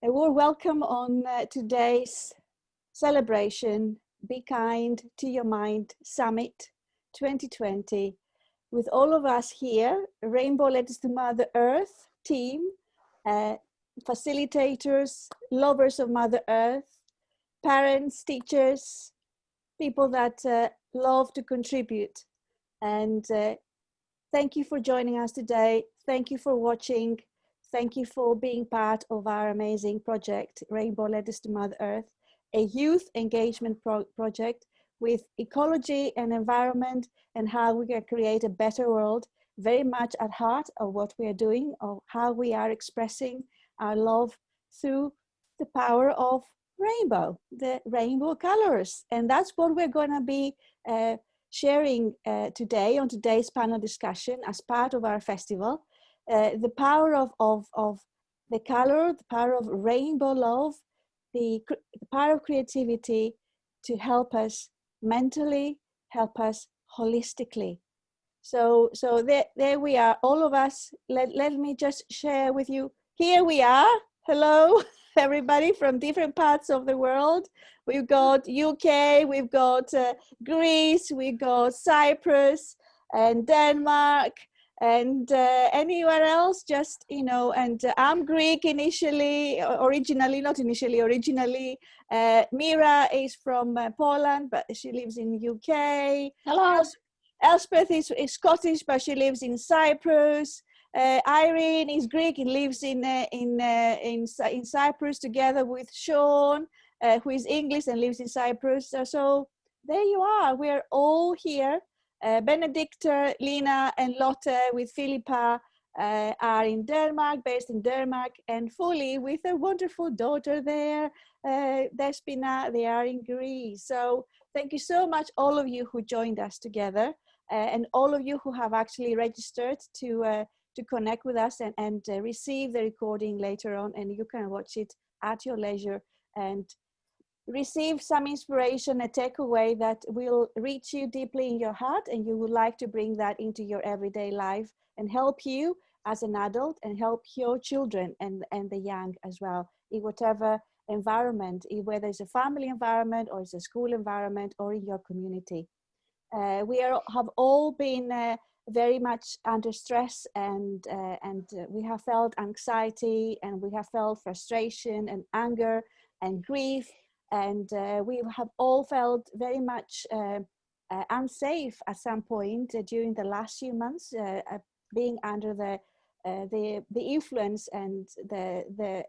A warm welcome on today's celebration, Be Kind to Your Mind Summit 2020. With all of us here, Rainbow Letters to Mother Earth team, facilitators, lovers of Mother Earth, parents, teachers, people that love to contribute. And thank you for joining us today. Thank you for watching. Thank you for being part of our amazing project, Rainbow Letters to Mother Earth, a youth engagement project with ecology and environment and how we can create a better world, very much at heart of what we are doing, of how we are expressing our love through the power of rainbow, the rainbow colors. And that's what we're going to be sharing today on today's panel discussion as part of our festival. The power of the color, the power of rainbow love, the power of creativity to help us mentally, help us holistically. So there we are, all of us. Let me just share with you. Here we are. Hello, everybody from different parts of the world. We've got UK, we've got Greece, we've got Cyprus and Denmark, and anywhere else, just, you know, and I'm Greek originally. Mira is from Poland, but she lives in UK. Hello. Elspeth is Scottish, but she lives in Cyprus. Irene is Greek and lives in Cyprus together with Sean, who is English and lives in Cyprus. So there you are. We're all here. Benedicta, Lina, and Lotte with Philippa are in Denmark, based in Denmark, and Fully with a wonderful daughter there, Despina. They are in Greece. So thank you so much, all of you who joined us together, and all of you who have actually registered to connect with us and receive the recording later on, and you can watch it at your leisure and receive some inspiration, a takeaway that will reach you deeply in your heart, and you would like to bring that into your everyday life and help you as an adult and help your children and the young as well, in whatever environment, whether it's a family environment or it's a school environment or in your community. We have all been very much under stress, and we have felt anxiety, and we have felt frustration and anger and grief. And we have all felt very much unsafe at some point during the last few months, being under the influence and the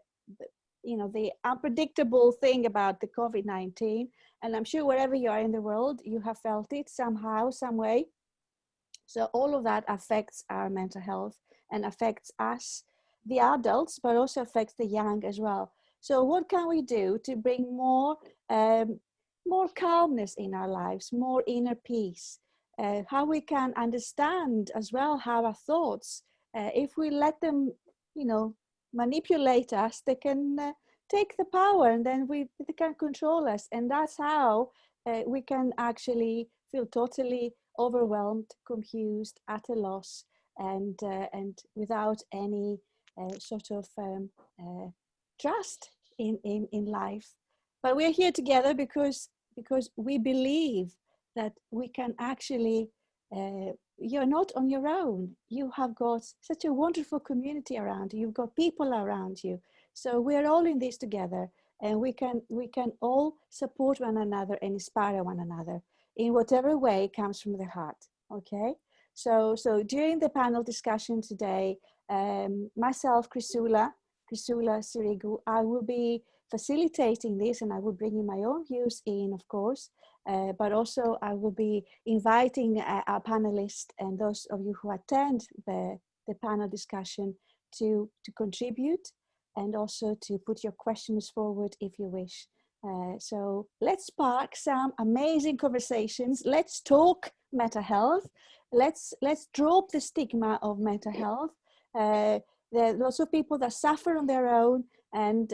unpredictable thing about the COVID-19. And I'm sure wherever you are in the world, you have felt it somehow, some way. So all of that affects our mental health and affects us, the adults, but also affects the young as well. So what can we do to bring more calmness in our lives, more inner peace? How we can understand as well how our thoughts, if we let them, manipulate us, they can take the power, and then they can control us. And that's how we can actually feel totally overwhelmed, confused, at a loss, and without any sort of trust in life. But we're here together because we believe that we can actually, you're not on your own. You have got such a wonderful community around you. You've got people around you. So we're all in this together, and we can all support one another and inspire one another in whatever way comes from the heart. Okay. So during the panel discussion today, myself, Chrysoula Sirigu, I will be facilitating this, and I will bring in my own views in, of course, but also I will be inviting our panelists and those of you who attend the panel discussion to contribute, and also to put your questions forward if you wish. So let's spark some amazing conversations. Let's talk mental health. Let's drop the stigma of mental health. There are lots of people that suffer on their own, and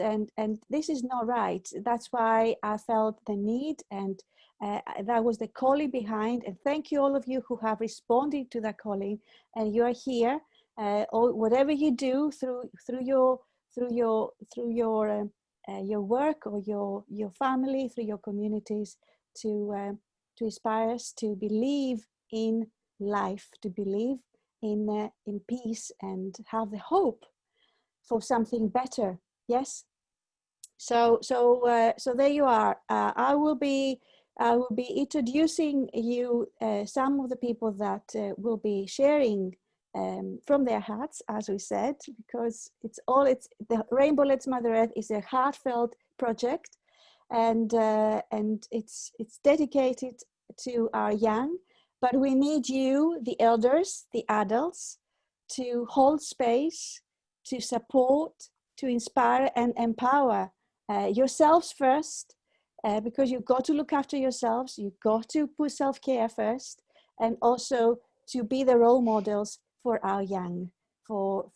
this is not right. That's why I felt the need, and that was the calling behind. And thank you, all of you who have responded to that calling, and you are here. Or whatever you do through your work or your family, through your communities, to inspire us to believe in life, to believe in peace, and have the hope for something better. Yes. So there you are. I will be introducing you some of the people that will be sharing from their hearts, as we said, because the Rainbow Let's Mother Earth is a heartfelt project, and it's dedicated to our young. But we need you, the elders, the adults, to hold space, to support, to inspire and empower yourselves first, because you've got to look after yourselves. You've got to put self-care first, and also to be the role models for our young, for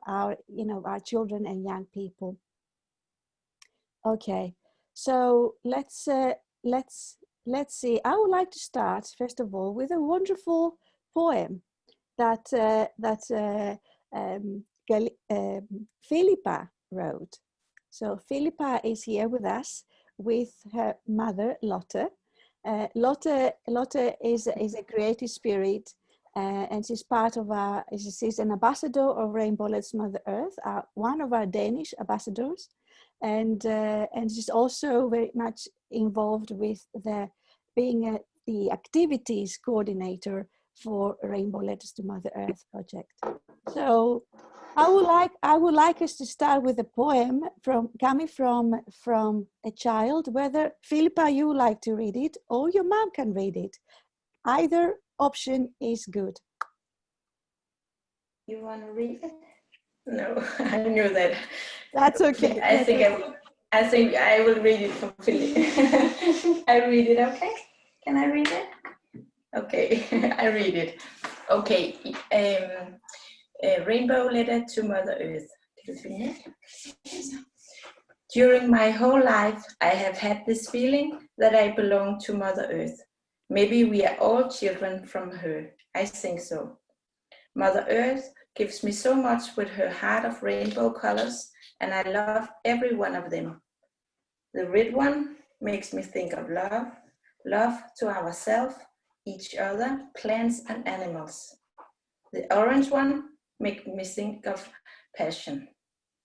our our children and young people. Okay, so let's see. I would like to start first of all with a wonderful poem that Philippa wrote. So Philippa is here with us with her mother, Lotte. Lotte is a creative spirit, and she's part of she's an ambassador of Rainbow Let's Mother Earth, one of our Danish ambassadors, and she's also very much involved with being the activities coordinator for Rainbow Letters to Mother Earth project. So I would like us to start with a poem coming from a child. Whether Philippa, you would like to read it, or your mom can read it. Either option is good. You want to read it? No, I knew that. That's okay. I think I will read it for Philip. I read it. Okay. Can I read it? Okay, I read it. Okay. Rainbow Letter to Mother Earth. During my whole life, I have had this feeling that I belong to Mother Earth. Maybe we are all children from her. I think so. Mother Earth gives me so much with her heart of rainbow colors, and I love every one of them. The red one makes me think of love, love to ourselves, each other, plants and animals. The orange one makes me think of passion.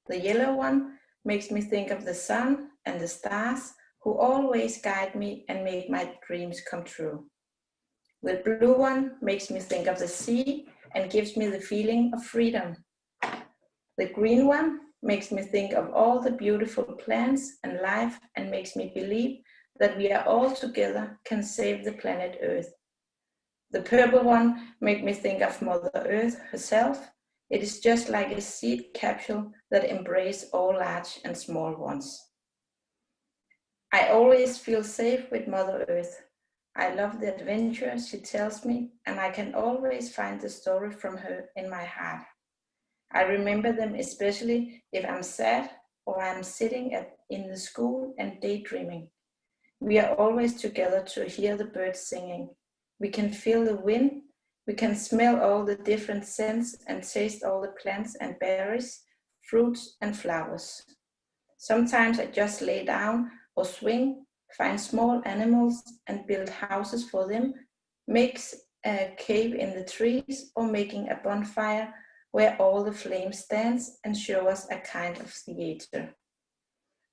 The yellow one makes me think of the sun and the stars, who always guide me and make my dreams come true. The blue one makes me think of the sea and gives me the feeling of freedom. The green one makes me think of all the beautiful plants and life, and makes me believe that we are all together can save the planet Earth. The purple one makes me think of Mother Earth herself. It is just like a seed capsule that embraces all large and small ones. I always feel safe with Mother Earth. I love the adventure she tells me, and I can always find the story from her in my heart. I remember them especially if I'm sad or I'm sitting in the school and daydreaming. We are always together to hear the birds singing. We can feel the wind, we can smell all the different scents and taste all the plants and berries, fruits and flowers. Sometimes I just lay down or swing, find small animals and build houses for them, make a cave in the trees, or making a bonfire where all the flames dance and show us a kind of theater.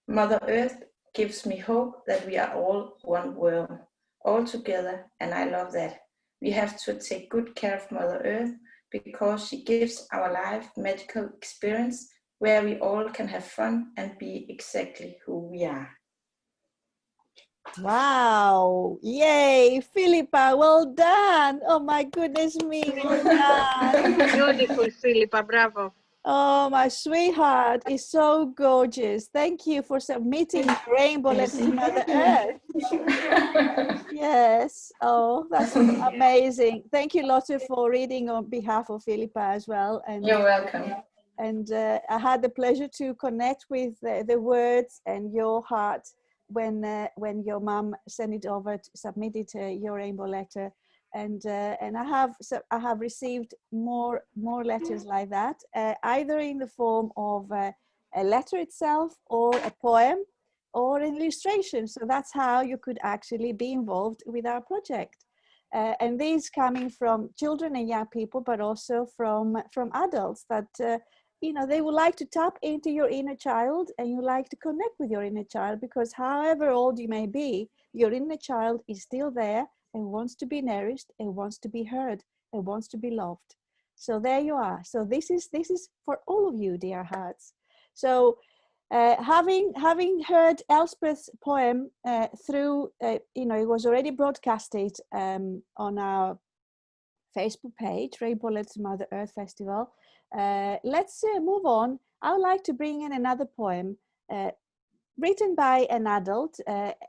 Mother Earth gives me hope that we are all one world, all together, and I love that. We have to take good care of Mother Earth because she gives our life magical experience where we all can have fun and be exactly who we are. Wow! Yay, Philippa! Well done! Oh my goodness me! Well done! Beautiful, Philippa! Bravo! Oh, my sweetheart is so gorgeous. Thank you for submitting Rainbow Letters to Mother Earth. Yes. Oh, that's amazing. Thank you, Lotte, for reading on behalf of Philippa as well. And you're welcome. And I had the pleasure to connect with the words and your heart when your mom sent it over, submitted your rainbow letter. And I have received more letters like that, either in the form of a letter itself, or a poem, or an illustration. So that's how you could actually be involved with our project. And these coming from children and young people, but also from adults that, you know, they would like to tap into your inner child, and you like to connect with your inner child, because however old you may be, your inner child is still there and wants to be nourished and wants to be heard and wants to be loved. So there you are. So this is for all of you, dear hearts. So having heard Elspeth's poem through, you know, it was already broadcasted on our Facebook page, Rainbow Letters Mother Earth Festival. Let's move on. I would like to bring in another poem written by an adult,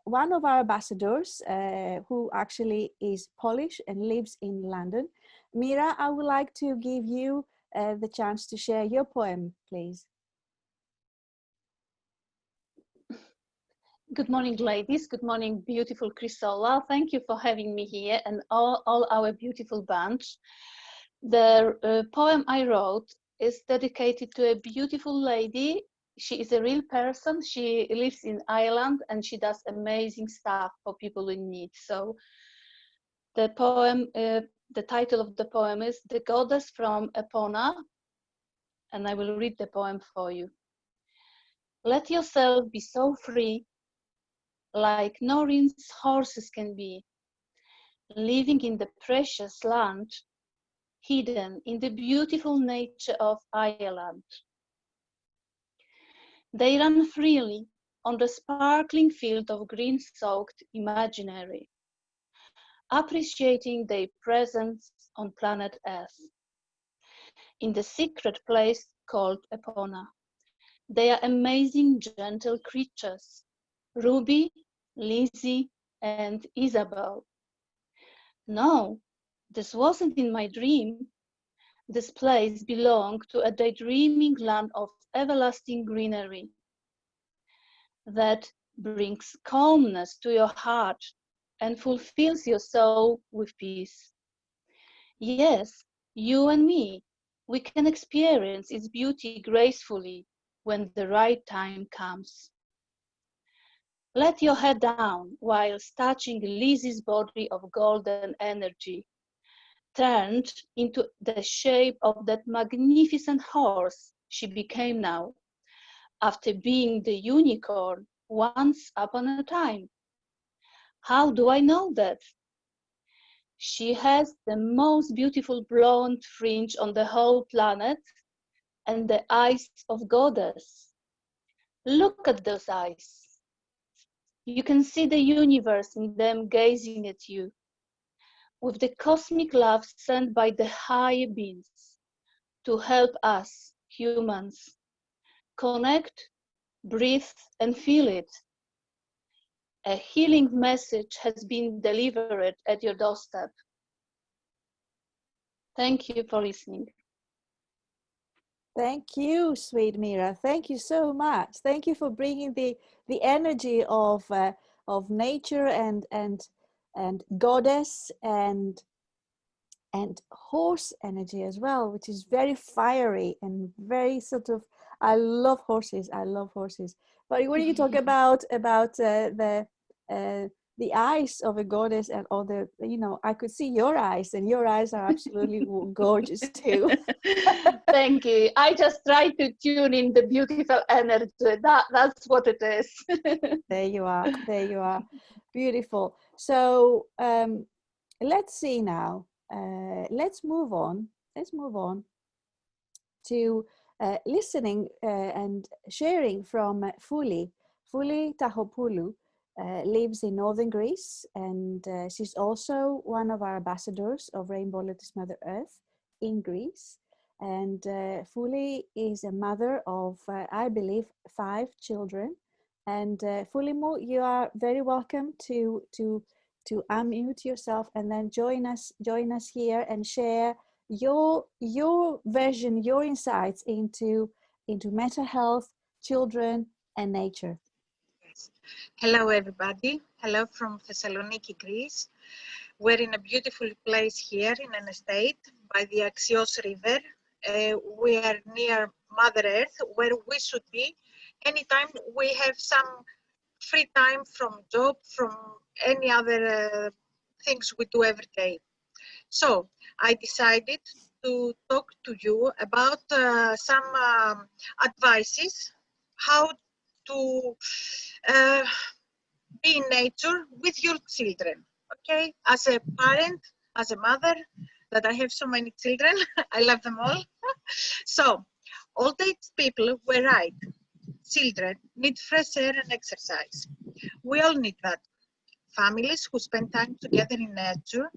one of our ambassadors, who actually is Polish and lives in London. Mira, I would like to give you the chance to share your poem, please. Good morning, ladies. Good morning, beautiful Chrysola. Thank you for having me here, and all our beautiful bunch. The poem I wrote is dedicated to a beautiful lady. She is a real person. She lives in Ireland, and she does amazing stuff for people in need. So the poem, the title of the poem is The Goddess from Epona, and I will read the poem for you. Let yourself be so free, like Norrin's horses can be, living in the precious land, hidden in the beautiful nature of Ireland. They run freely on the sparkling field of green-soaked imaginary, appreciating their presence on planet Earth. In the secret place called Epona, they are amazing, gentle creatures, Ruby, Lizzie, and Isabel. No, this wasn't in my dream. This place belonged to a daydreaming land of everlasting greenery that brings calmness to your heart and fulfills your soul with peace. Yes, you and me, we can experience its beauty gracefully when the right time comes. Let your head down whilst touching Lizzie's body of golden energy, turned into the shape of that magnificent horse she became now, after being the unicorn once upon a time. How do I know that? She has the most beautiful blonde fringe on the whole planet and the eyes of goddess. Look at those eyes. You can see the universe in them gazing at you, with the cosmic love sent by the higher beings to help us, humans, connect, breathe, and feel it. A healing message has been delivered at your doorstep. Thank you for listening. Thank you, sweet Mira. Thank you so much. Thank you for bringing the energy of nature and goddess and horse energy as well, which is very fiery and very sort of. I love horses. I love horses. But when you talk about the eyes of a goddess and all the, you know, I could see your eyes, and your eyes are absolutely gorgeous too. Thank you. I just try to tune in the beautiful energy. That's what it is. There you are. There you are. Beautiful. So let's see now. Let's move on. Let's move on to listening and sharing from Fuli. Fuli Tahopoulou lives in northern Greece, and she's also one of our ambassadors of Rainbow Letters Mother Earth in Greece. And Fuli is a mother of, I believe, 5 children. And Fulimu, you are very welcome to unmute yourself and then join us here and share your version, your insights into mental health, children, and nature. Yes. Hello, everybody. Hello from Thessaloniki, Greece. We're in a beautiful place here in an estate by the Axios River. We are near Mother Earth, where we should be anytime we have some free time from job, from any other things we do every day. So I decided to talk to you about some advices how to be in nature with your children. Okay, as a parent, as a mother, that I have so many children, I love them all. So old age people were right. Children need fresh air and exercise. We all need that. Families who spend time together in nature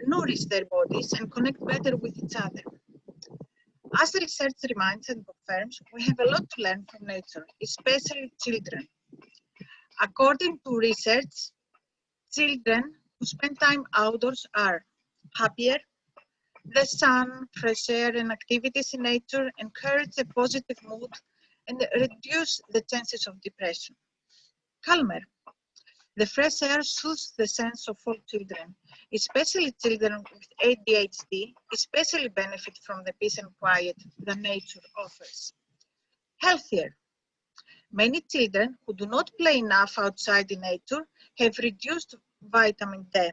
nourish their bodies and connect better with each other. As research reminds and confirms, we have a lot to learn from nature, especially children. According to research, children who spend time outdoors are happier. The sun, fresh air, and activities in nature encourage a positive mood and reduce the chances of depression. Calmer. The fresh air soothes the sense of all children, especially children with ADHD, especially benefit from the peace and quiet that nature offers. Healthier. Many children who do not play enough outside in nature have reduced vitamin D,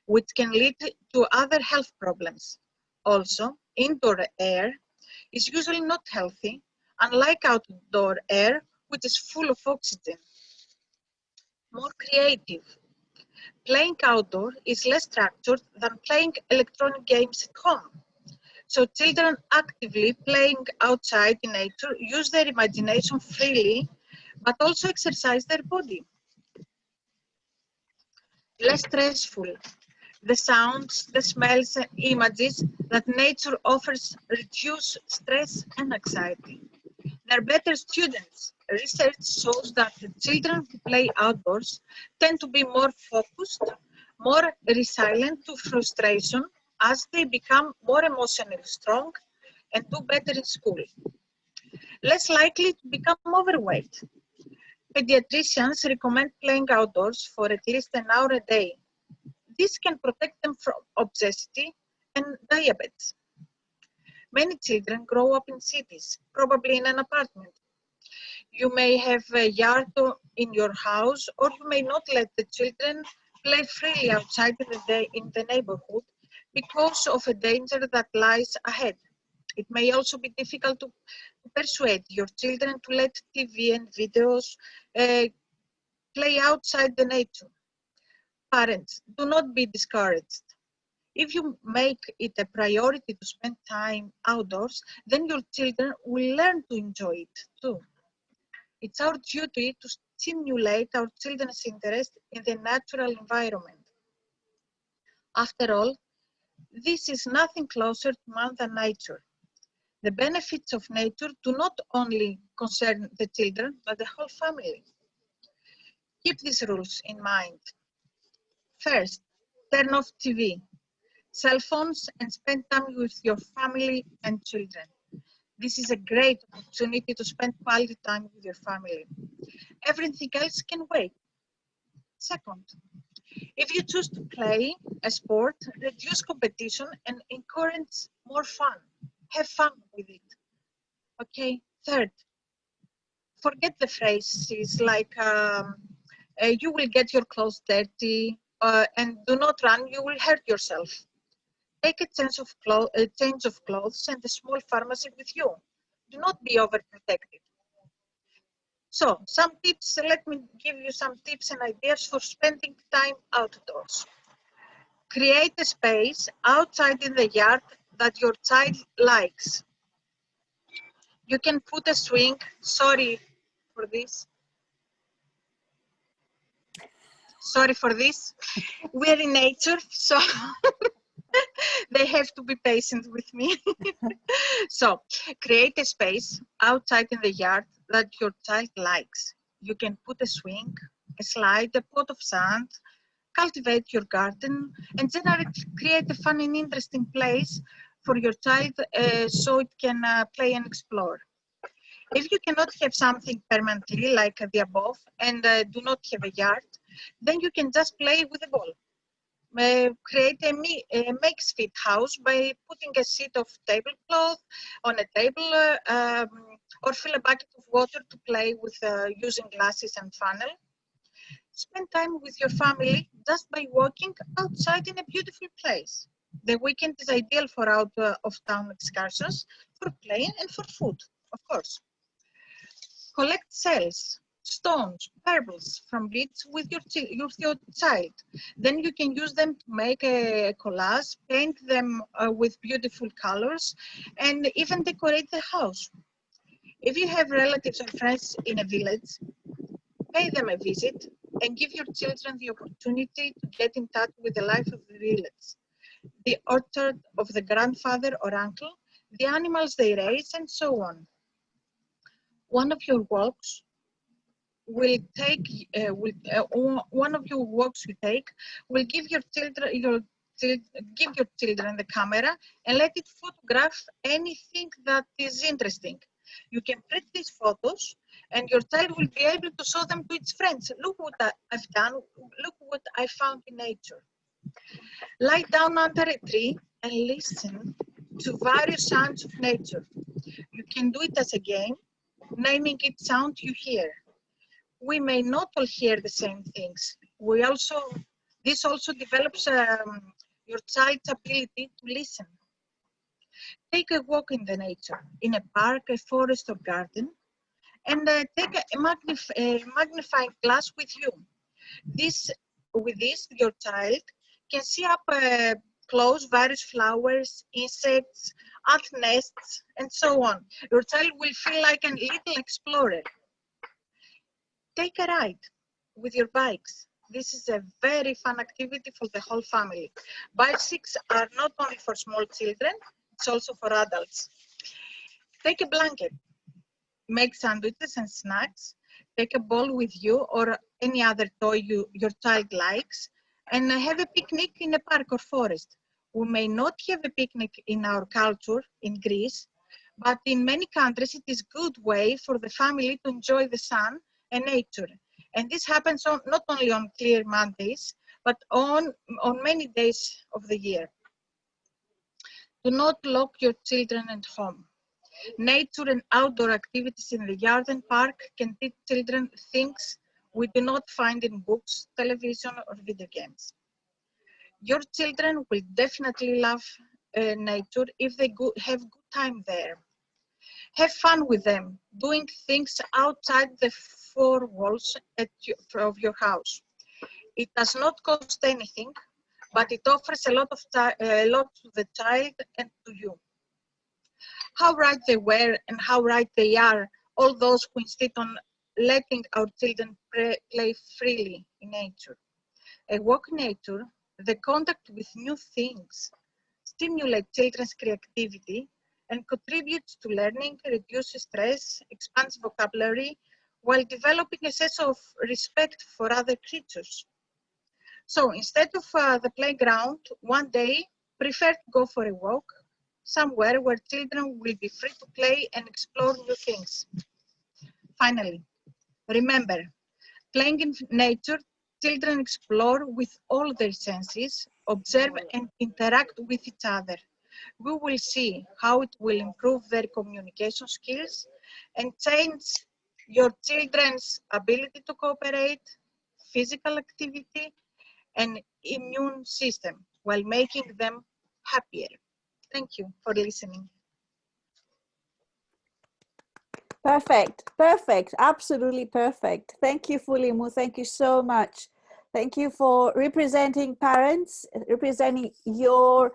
which can lead to other health problems. Also, indoor air is usually not healthy, unlike outdoor air, which is full of oxygen. More creative. Playing outdoor is less structured than playing electronic games at home. So children actively playing outside in nature use their imagination freely, but also exercise their body. Less stressful. The sounds, the smells, and images that nature offers reduce stress and anxiety. They're better students. Research shows that the children who play outdoors tend to be more focused, more resilient to frustration as they become more emotionally strong and do better in school. Less likely to become overweight. Pediatricians recommend playing outdoors for at least an hour a day. This can protect them from obesity and diabetes. Many children grow up in cities, probably in an apartment. You may have a yard in your house, or you may not let the children play freely outside in the neighborhood because of a danger that lies ahead. It may also be difficult to persuade your children to let TV and videos play outside the nature. Parents, do not be discouraged. If you make it a priority to spend time outdoors, then your children will learn to enjoy it too. It's our duty to stimulate our children's interest in the natural environment. After all, this is nothing closer to man than nature. The benefits of nature do not only concern the children, but the whole family. Keep these rules in mind. First, turn off TV, cell phones, and spend time with your family and children. This is a great opportunity to spend quality time with your family. Everything else can wait. Second, if you choose to play a sport, reduce competition and encourage more fun. Have fun with it. Okay. Third, forget the phrases like you will get your clothes dirty and do not run, you will hurt yourself. Take a change of clothes and a small pharmacy with you. Do not be overprotective. So, some tips, let me give you some tips and ideas for spending time outdoors. Create a space outside in the yard that your child likes. You can put a swing, sorry for this. Sorry for this. We're in nature, so they have to be patient with me. So, create a space outside in the yard that your child likes. You can put a swing, a slide, a pot of sand, cultivate your garden, and generally create a fun and interesting place for your child so it can play and explore. If you cannot have something permanently like the above and do not have a yard, then you can just play with a ball. Create a makeshift house by putting a sheet of tablecloth on a table or fill a bucket of water to play with using glasses and funnel. Spend time with your family just by walking outside in a beautiful place. The weekend is ideal for out of town excursions, for play and for food, of course. Collect shells, stones, pebbles from beach with your child. Then you can use them to make a collage, paint them with beautiful colors, and even decorate the house. If you have relatives or friends in a village, pay them a visit and give your children the opportunity to get in touch with the life of the village, the orchard of the grandfather or uncle, the animals they raise, and so on. One of your walks will take one of your walks you take will give your children the camera and let it photograph anything that is interesting. You can print these photos and your child will be able to show them to its friends. Look what I've done, look what I found in nature. Lie down under a tree and listen to various sounds of nature. You can do it as a game, naming each sound you hear. We may not all hear the same things. This also develops your child's ability to listen. Take a walk in the nature, in a park, a forest or garden, and take a magnifying glass with you. With this, your child can see up close various flowers, insects, ant nests, and so on. Your child will feel like a little explorer. Take a ride with your bikes. This is a very fun activity for the whole family. Bicycles are not only for small children, it's also for adults. Take a blanket, make sandwiches and snacks, take a ball with you or any other toy your child likes, and have a picnic in a park or forest. We may not have a picnic in our culture in Greece, but in many countries it is a good way for the family to enjoy the sun and nature. And this happens not only on clear Mondays, but on many days of the year. Do not lock your children at home. Nature and outdoor activities in the yard and park can teach children things we do not find in books, television, or video games. Your children will definitely love nature if they have good time there. Have fun with them, doing things outside the four walls of your house. It does not cost anything, but it offers a lot to the child and to you. How right they were and how right they are, all those who insist on letting our children play freely in nature. A walk in nature, the contact with new things, stimulates children's creativity and contributes to learning, reduces stress, expands vocabulary, while developing a sense of respect for other creatures. So instead of the playground, one day, prefer to go for a walk somewhere where children will be free to play and explore new things. Finally, remember, playing in nature, children explore with all their senses, observe and interact with each other. We will see how it will improve their communication skills and change your children's ability to cooperate, physical activity, and immune system while making them happier. Thank you for listening. Perfect, perfect, absolutely perfect. Thank you, Fulimu. Thank you so much. Thank you for representing parents, representing your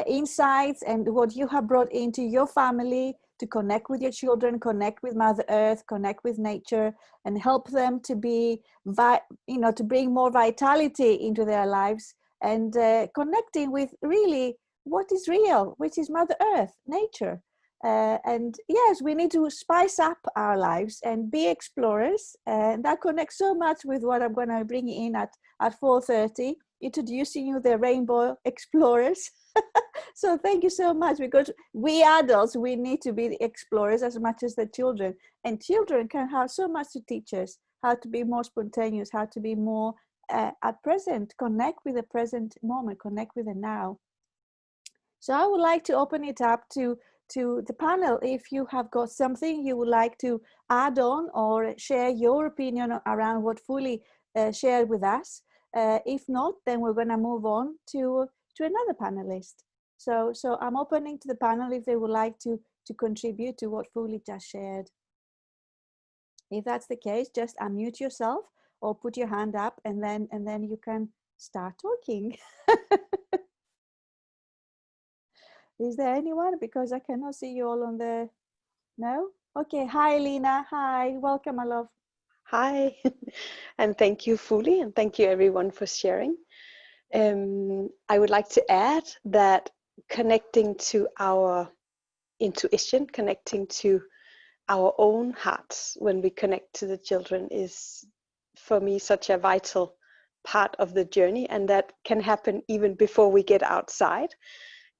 insights and what you have brought into your family to connect with your children, connect with Mother Earth, connect with nature, and help them to be, to bring more vitality into their lives and connecting with really what is real, which is Mother Earth, nature. And yes, we need to spice up our lives and be explorers. And that connects so much with what I'm going to bring in at 4:30, introducing you the Rainbow Explorers. So thank you so much, because we adults, we need to be the explorers as much as the children. And children can have so much to teach us, how to be more spontaneous, how to be more at present, connect with the present moment, connect with the now. So I would like to open it up to the panel. If you have got something you would like to add on or share your opinion around what Fuli shared with us. If not, then we're going to move on to another panelist. So I'm opening to the panel if they would like to contribute to what Fuli just shared. If that's the case, just unmute yourself or put your hand up, and then you can start talking. Is there anyone? Because I cannot see you all on the, no? Okay, hi Lina, hi, welcome my love. Hi, and thank you Fuli, and thank you everyone for sharing. I would like to add that connecting to our intuition, connecting to our own hearts when we connect to the children is, for me, such a vital part of the journey, and that can happen even before we get outside.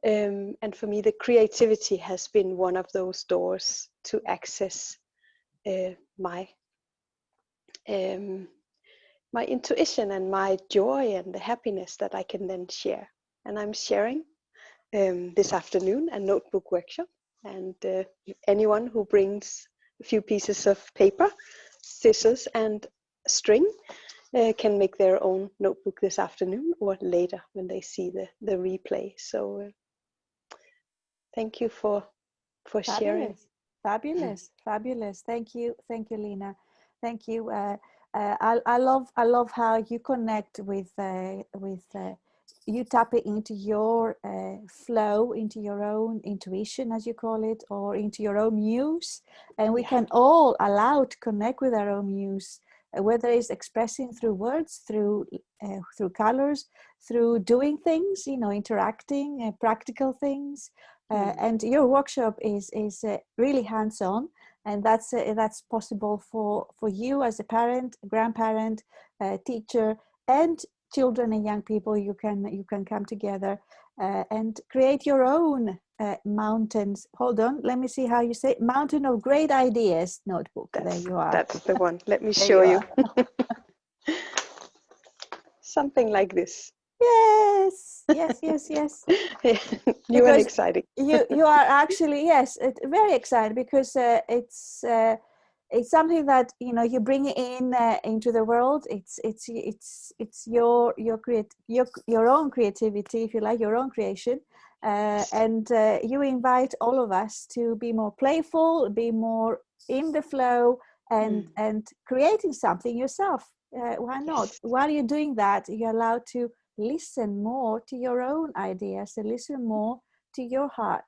And for me, the creativity has been one of those doors to access my intuition and my joy and the happiness that I can then share. And I'm sharing this afternoon a notebook workshop, and anyone who brings a few pieces of paper, scissors and string can make their own notebook this afternoon or later when they see the replay. So thank you for sharing. Fabulous. Thank you, Lina. Thank you. I love how you connect with you tap it into your flow, into your own intuition, as you call it, or into your own muse, and we can all allow to connect with our own muse, whether it's expressing through words, through colors, through doing things, interacting, practical things. And your workshop is really hands-on, and that's possible for you as a parent, grandparent, teacher, and children and young people. You can come together and create your own mountains. Hold on, let me see how you say it. Mountain of Great Ideas notebook. There you are. That's the one. Let me show you. Something like this. Yes. New and exciting. you are actually, yes, very excited, because it's something that you bring in into the world. It's your own creativity, if you like, your own creation, and you invite all of us to be more playful, be more in the flow, and creating something yourself. Why not? Yes. While you're doing that, you're allowed to listen more to your own ideas, and listen more to your heart.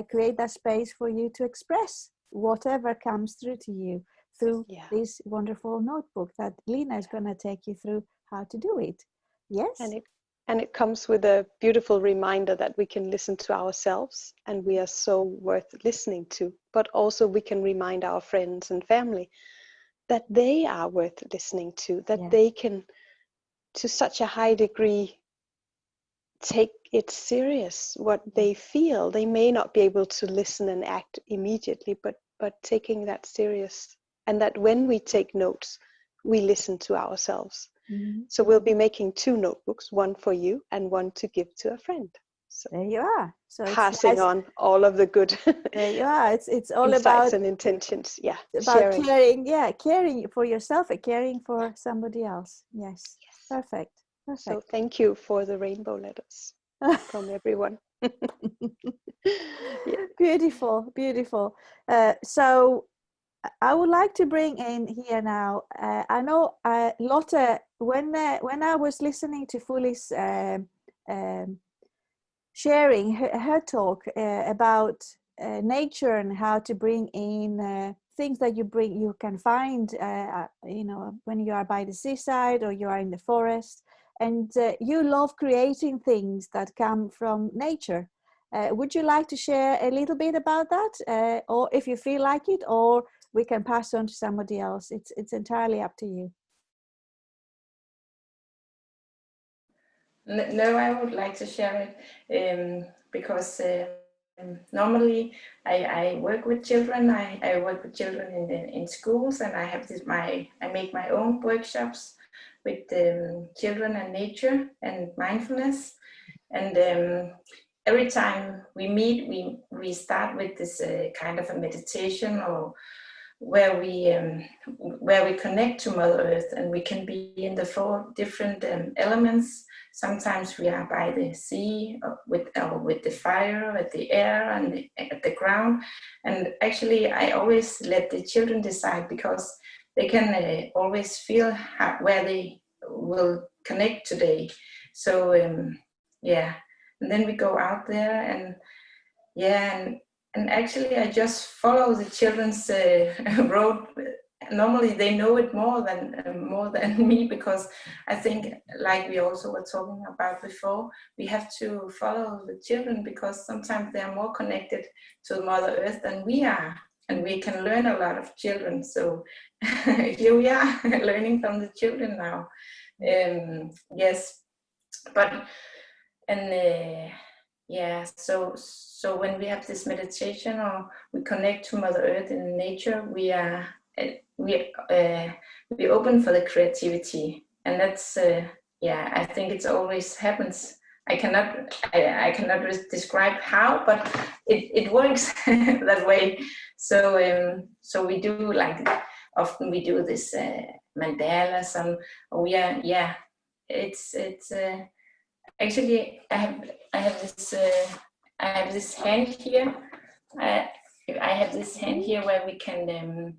Create that space for you to express whatever comes through to you through this wonderful notebook that Lina is going to take you through how to do it. Yes. And it comes with a beautiful reminder that we can listen to ourselves, and we are so worth listening to. But also we can remind our friends and family that they are worth listening to, that they can, to such a high degree, take it serious what they feel. They may not be able to listen and act immediately, but taking that serious, and that when we take notes, we listen to ourselves. So we'll be making 2 notebooks, one for you and one to give to a friend. So there you are. So passing on all of the good. There you are. It's all insights about and intentions. About sharing. Caring for yourself and caring for somebody else. Yes. Perfect. So thank you for the rainbow letters from everyone. Beautiful. So I would like to bring in here now. I know Lotte, when I was listening to Fuli's sharing her talk about nature and how to bring in things that you can find when you are by the seaside or you are in the forest, and you love creating things that come from nature. Would you like to share a little bit about that, or if you feel like it, or we can pass on to somebody else? It's entirely up to you. No, I would like to share it because normally I work with children. I work with children in schools, and I have I make my own workshops. with children and nature and mindfulness. And every time we meet, we start with this kind of a meditation, or where we connect to Mother Earth, and we can be in the 4 different elements. Sometimes we are by the sea, with the fire, at the air, and at the ground. And actually, I always let the children decide, because they can always feel where they will connect today. So yeah, and then we go out there, and yeah, and actually I just follow the children's road. Normally they know it more than me, because I think, like we also were talking about before, we have to follow the children, because sometimes they are more connected to Mother Earth than we are, and we can learn a lot of children. So here we are learning from the children now. Yes, but yeah, so when we have this meditation, or we connect to Mother Earth in nature, we open for the creativity, and that's yeah, I think it always happens. I cannot describe how, but it works that way. So so we do, like, often we do this mandalas, and it's actually I have this hand here. I have this hand here where we can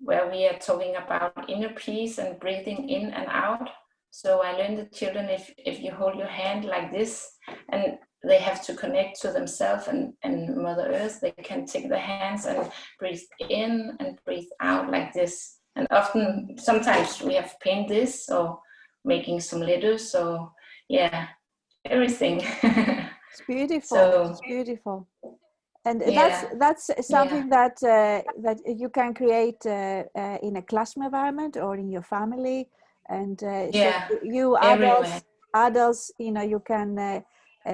where we are talking about inner peace and breathing in and out. So I learn the children, if you hold your hand like this, and they have to connect to themselves and Mother Earth, they can take their hands and breathe in and breathe out like this. And often, sometimes we have paint this, or making some letters, so yeah, everything. It's beautiful. So, it's beautiful. And yeah, that's something that that you can create in a classroom environment or in your family, and yeah, so you everywhere. adults, you know, you can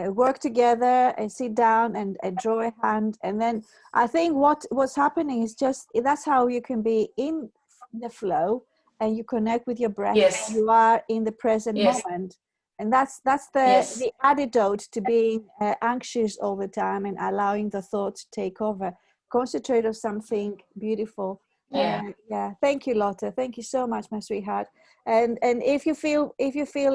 work together and sit down and draw a hand, and then I think what's happening is just that's how you can be in the flow, and you connect with your breath. Yes, You are in the present yes, moment. And that's yes, the antidote to being anxious all the time and allowing the thoughts to take over. Concentrate on something beautiful. yeah, Yeah, thank you, Lotte. Thank you so much, my sweetheart. And if you feel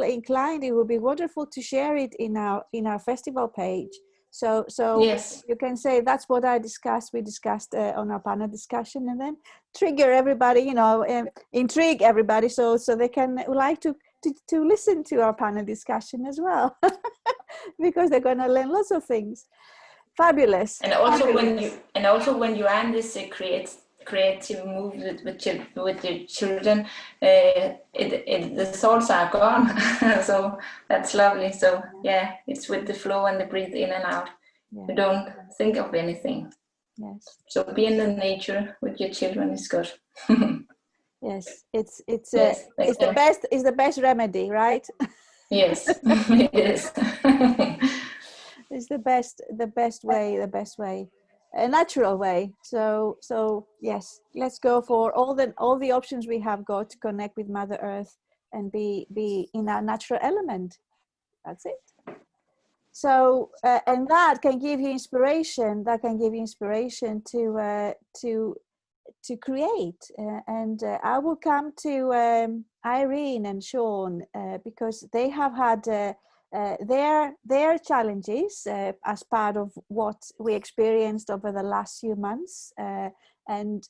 inclined, it would be wonderful to share it in our festival page. So yes, you can say that's what I discussed. We discussed on our panel discussion, and then trigger everybody, you know, intrigue everybody, so they can like to listen to our panel discussion as well, because they're going to learn lots of things. Fabulous. and also Fabulous. when you are in this creative mood with the children, the thoughts are gone. So that's lovely. So yeah, it's with the flow and the breathe in and out. Yeah. You don't think of anything. Yes. So be in the nature with your children is good. Yes, it's Yes, it's the best remedy, right? yes, it is. It's the best way, a natural way. So yes, let's go for all the options we have got to connect with Mother Earth and be in our natural element. That's it. So and that can give you inspiration. That can give you inspiration to create. And I will come to Irene and Sean because they have had their challenges as part of what we experienced over the last few months, and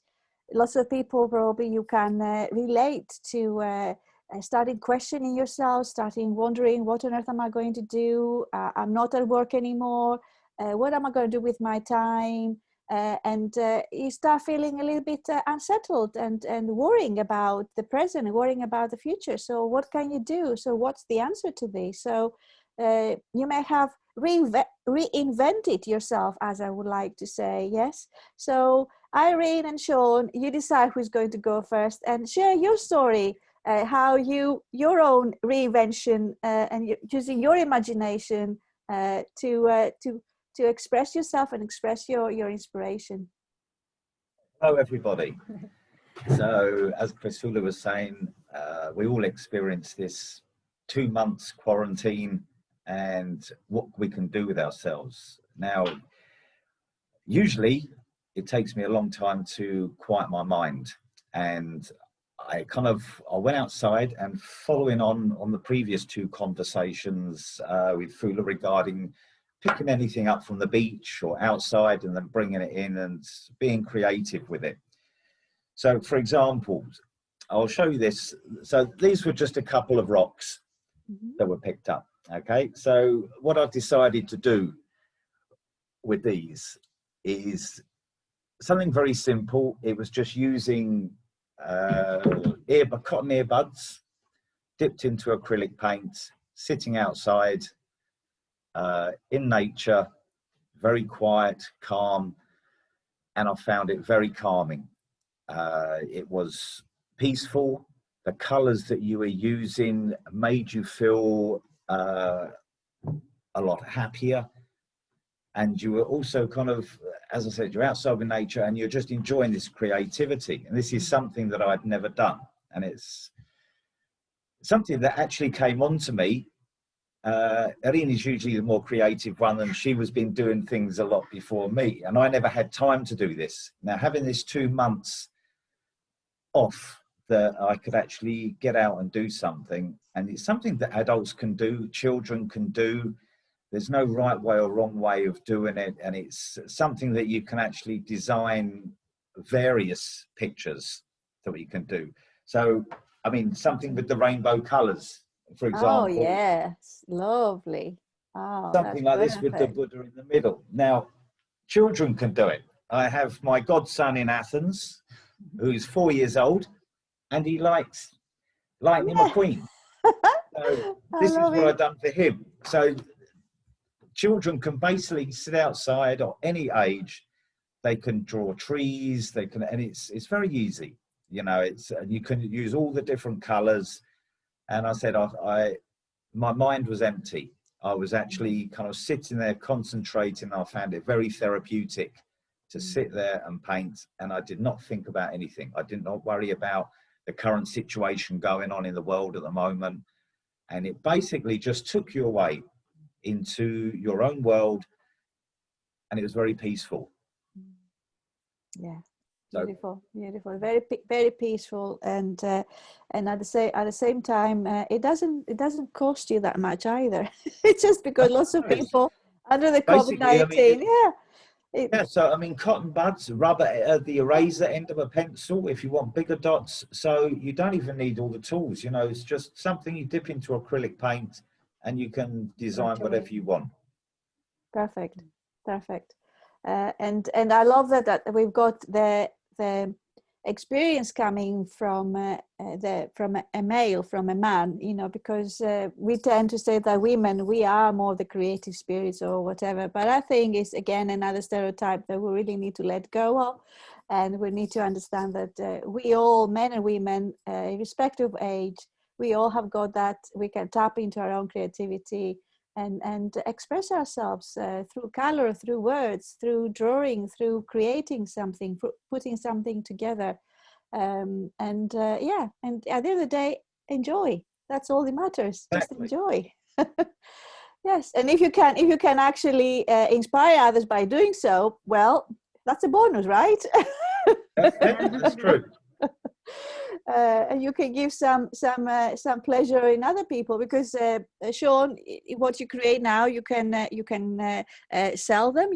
lots of people probably you can relate to starting questioning yourself, starting wondering, what on earth am I going to do? I'm not at work anymore. What am I going to do with my time? And you start feeling a little bit unsettled and worrying about the present and worrying about the future. So what can you do? So what's the answer to this? So you may have reinvented yourself, as I would like to say. Yes. So Irene and Sean, you decide who's going to go first and share your story, how your own reinvention and using your imagination to express yourself and express your inspiration. Hello, everybody. So, as Priscilla was saying, we all experience this 2 months quarantine and what we can do with ourselves. Now, usually it takes me a long time to quiet my mind, and I went outside, and following on the previous 2 conversations with Fula regarding picking anything up from the beach or outside and then bringing it in and being creative with it. So for example, I'll show you this. So these were just a couple of rocks that were picked up. Okay, so what I've decided to do with these is something very simple. It was just using cotton earbuds dipped into acrylic paint, sitting outside in nature, very quiet, calm, and I found it very calming. It was peaceful. The colors that you were using made you feel a lot happier, and you were also kind of, as I said, you're outside in nature and you're just enjoying this creativity. And this is something that I'd never done, and it's something that actually came on to me. Irene is usually the more creative one, and she was been doing things a lot before me, and I never had time to do this. Now, having this 2 months off, that I could actually get out and do something, and it's something that adults can do, children can do. There's no right way or wrong way of doing it, and it's something that you can actually design various pictures that you can do. So, I mean, something with the rainbow colors, for example. Oh yes, lovely. Oh, something like this with the Buddha in the middle. Now, children can do it. I have my godson in Athens, who's 4 years old, and he likes Lightning McQueen. So this is what I've done for him. So children can basically sit outside at any age. They can draw trees. They can, and it's very easy. You know, you can use all the different colors. And I said, my mind was empty. I was actually kind of sitting there concentrating. I found it very therapeutic to sit there and paint, and I did not think about anything. I did not worry about the current situation going on in the world at the moment. And it basically just took you away into your own world, and it was very peaceful. Yeah, beautiful, beautiful, very, very peaceful, and at the same time, it doesn't cost you that much either. It's just because lots of people under the COVID-19, yeah, so I mean, cotton buds, rubber, the eraser end of a pencil if you want bigger dots. So you don't even need all the tools, you know, it's just something you dip into acrylic paint and you can design whatever you want. Perfect, perfect. And I love that we've got the experience coming from a male, from a man, you know, because we tend to say that women, we are more the creative spirits or whatever, but I think it's again another stereotype that we really need to let go of, and we need to understand that we all, men and women, irrespective of age, we all have got that. We can tap into our own creativity and express ourselves through color, through words, through drawing, through creating something, putting something together. And at the end of the day, enjoy. That's all that matters. Exactly. Just enjoy. Yes, and if you can actually inspire others by doing so, well, that's a bonus, right? That's true. And you can give some pleasure in other people, because Sean, what you create now, you can sell them.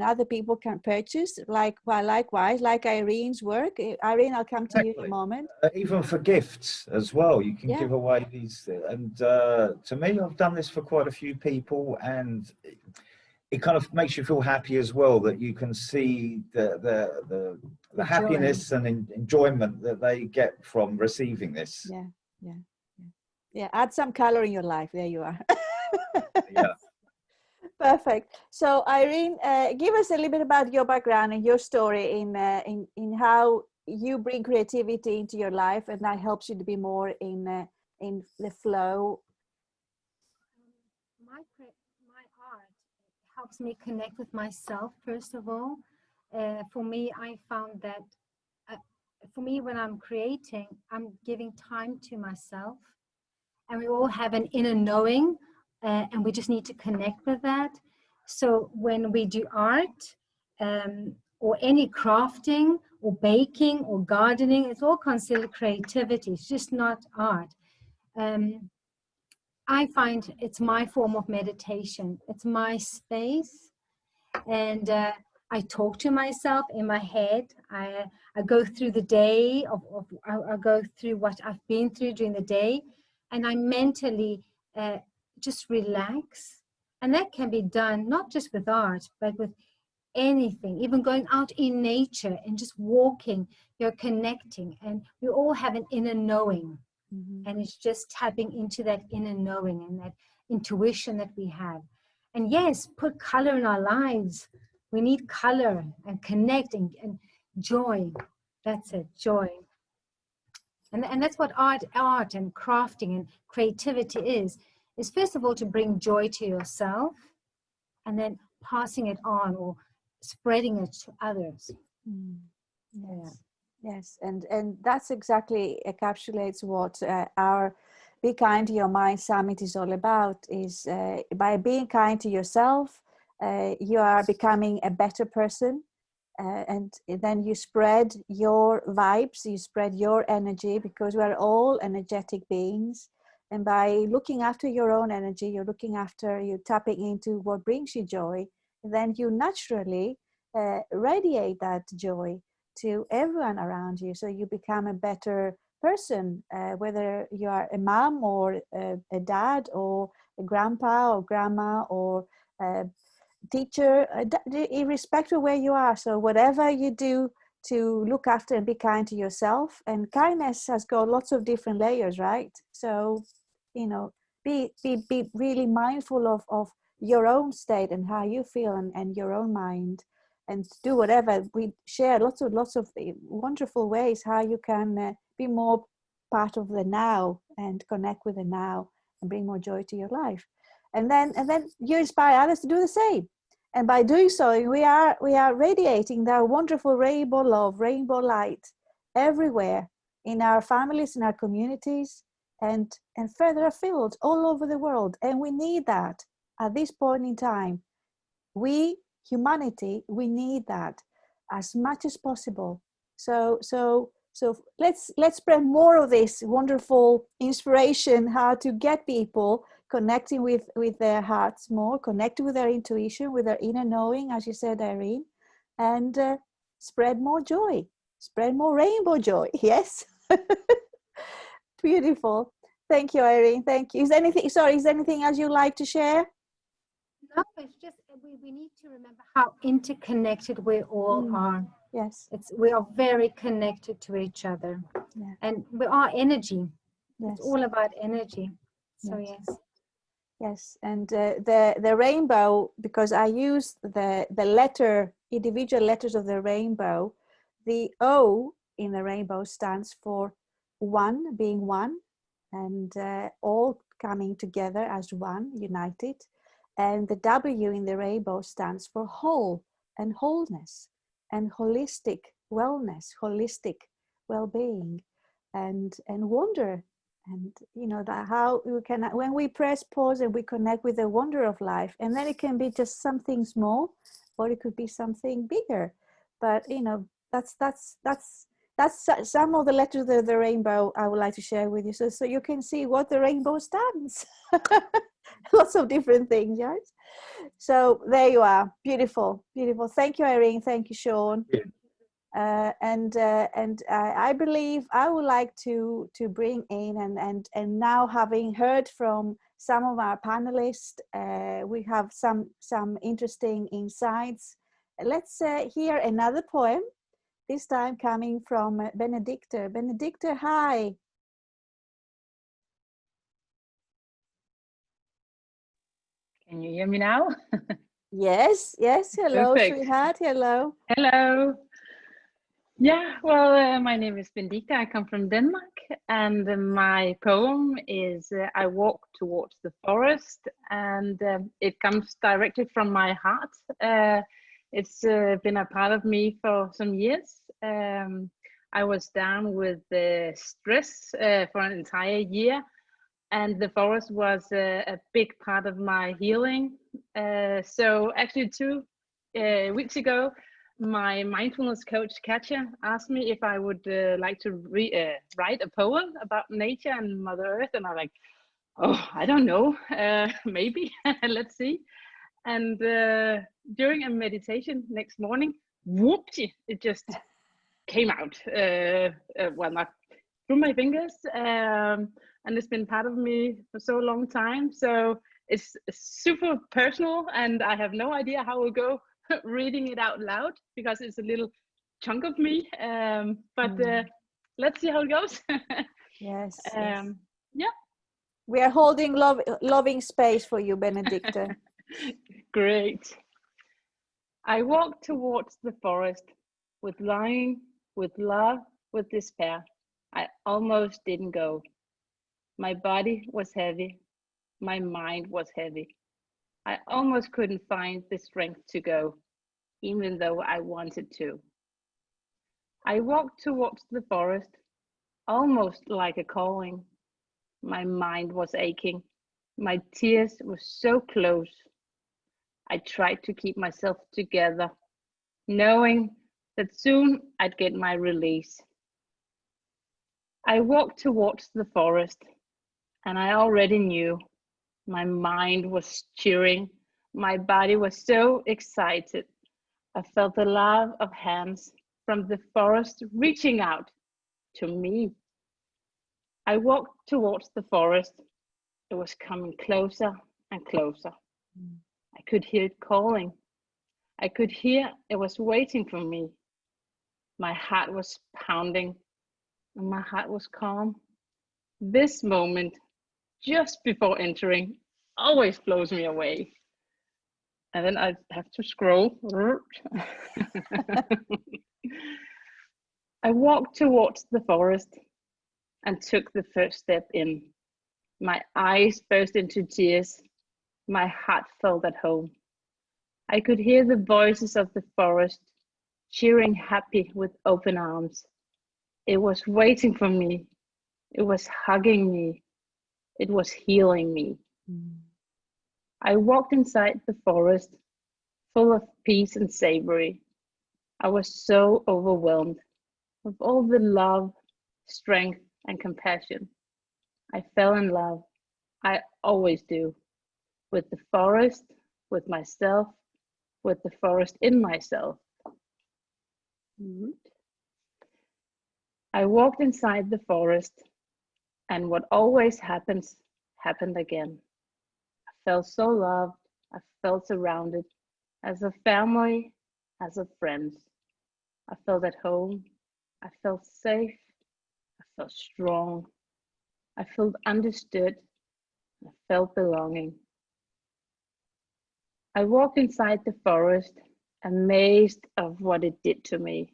Other people can purchase. Likewise, like Irene's work. Irene, I'll come to you in a moment. Even for gifts as well, you can give away these. And to me, I've done this for quite a few people, and it kind of makes you feel happy as well, that you can see the happiness and enjoyment that they get from receiving this. Yeah. Add some color in your life. There you are. Yeah. Perfect. So Irene, give us a little bit about your background and your story in how you bring creativity into your life, and that helps you to be more in the flow. My art helps me connect with myself, first of all. For me, I found that for me, when I'm creating, I'm giving time to myself. And we all have an inner knowing, and we just need to connect with that. So when we do art, or any crafting or baking or gardening, it's all considered creativity. It's just not art. I find it's my form of meditation. It's my space. And I talk to myself in my head. I go through the day, I go through what I've been through during the day, and I mentally just relax. And that can be done not just with art, but with anything, even going out in nature and just walking, you're connecting. And we all have an inner knowing. Mm-hmm. And it's just tapping into that inner knowing and that intuition that we have. And yes, put color in our lives. We need color and connecting and joy. That's it, joy. And that's what art and crafting and creativity is first of all to bring joy to yourself and then passing it on or spreading it to others. Mm. Yes. Yeah. Yes, and that's exactly encapsulates what our Be Kind to Your Mind Summit is all about, is by being kind to yourself, you are becoming a better person, and then you spread your vibes, you spread your energy, because we're all energetic beings. And by looking after your own energy, you're tapping into what brings you joy, then you naturally radiate that joy to everyone around you. So you become a better person, whether you are a mom or a dad or a grandpa or grandma or a teacher, irrespective of where you are. So whatever you do to look after and be kind to yourself, and kindness has got lots of different layers, right? So, you know, be really mindful of your own state and how you feel and your own mind, and do whatever. We share lots of wonderful ways how you can be more part of the now and connect with the now and bring more joy to your life. And then you inspire others to do the same. And by doing so, we are radiating that wonderful rainbow love, rainbow light everywhere in our families, in our communities, and further afield all over the world. And we need that at this point in time. We, humanity, we need that as much as possible. So let's spread more of this wonderful inspiration, how to get people connecting with their hearts more, connecting with their intuition, with their inner knowing, as you said, Irene, and spread more joy, spread more rainbow joy. Yes. Beautiful. Thank you, Irene. Thank you. Is there anything else you'd like to share? No, it's just we need to remember how interconnected we all are. Yes. We are very connected to each other. Yeah. And we are energy. Yes. It's all about energy. So yes. Yes, and the rainbow, because I use the individual letters of the rainbow, the O in the rainbow stands for one, being one, and all coming together as one, united. And the W in the rainbow stands for whole and wholeness and holistic wellness, holistic well-being, and wonder. And you know that how we can, when we press pause and we connect with the wonder of life, and then it can be just something small, or it could be something bigger. But you know, that's some of the letters of the rainbow I would like to share with you, so you can see what the rainbow stands. Lots of different things, yes. So there you are. Beautiful, beautiful. Thank you, Irene. Thank you, Sean. Yeah. And I believe I would like to bring in and now, having heard from some of our panelists, we have some interesting insights. Let's hear another poem, this time coming from Benedicta. Benedicta, hi. Can you hear me now? Yes. Hello, perfect. Sweetheart. Hello. Hello. Yeah, well, my name is Benedicta. I come from Denmark, and my poem is I Walk Towards the Forest, and it comes directly from my heart. It's been a part of me for some years. I was down with the stress for an entire year, and the forest was a big part of my healing. So actually 2 weeks ago, my mindfulness coach Katja asked me if I would like to write a poem about nature and Mother Earth, and I'm like, oh, I don't know, maybe, let's see. And during a meditation next morning, whoopsie, it just came out. Well, not through my fingers, and it's been part of me for so long time. So it's super personal, and I have no idea how it will go reading it out loud because it's a little chunk of me. But let's see how it goes. Yes. Yeah. We are holding loving space for you, Benedicta. Great. I walked towards the forest with longing, with love, with despair. I almost didn't go. My body was heavy. My mind was heavy. I almost couldn't find the strength to go, even though I wanted to. I walked towards the forest, almost like a calling. My mind was aching. My tears were so close. I tried to keep myself together, knowing that soon I'd get my release. I walked towards the forest, and I already knew. My mind was cheering. My body was so excited. I felt the love of hands from the forest reaching out to me. I walked towards the forest. It was coming closer and closer. I could hear it calling. I could hear it was waiting for me. My heart was pounding, and my heart was calm. This moment, just before entering, always blows me away. And then I have to scroll. I walked towards the forest and took the first step in. My eyes burst into tears. My heart felt at home. I could hear the voices of the forest cheering happy with open arms. It was waiting for me. It was hugging me. It was healing me. I walked inside the forest, full of peace and savory. I was so overwhelmed with all the love, strength, and compassion. I fell in love. I always do. With the forest, with myself, with the forest in myself. I walked inside the forest, and what always happens, happened again. I felt so loved. I felt surrounded as a family, as a friend. I felt at home. I felt safe. I felt strong. I felt understood. I felt belonging. I walked inside the forest, amazed of what it did to me.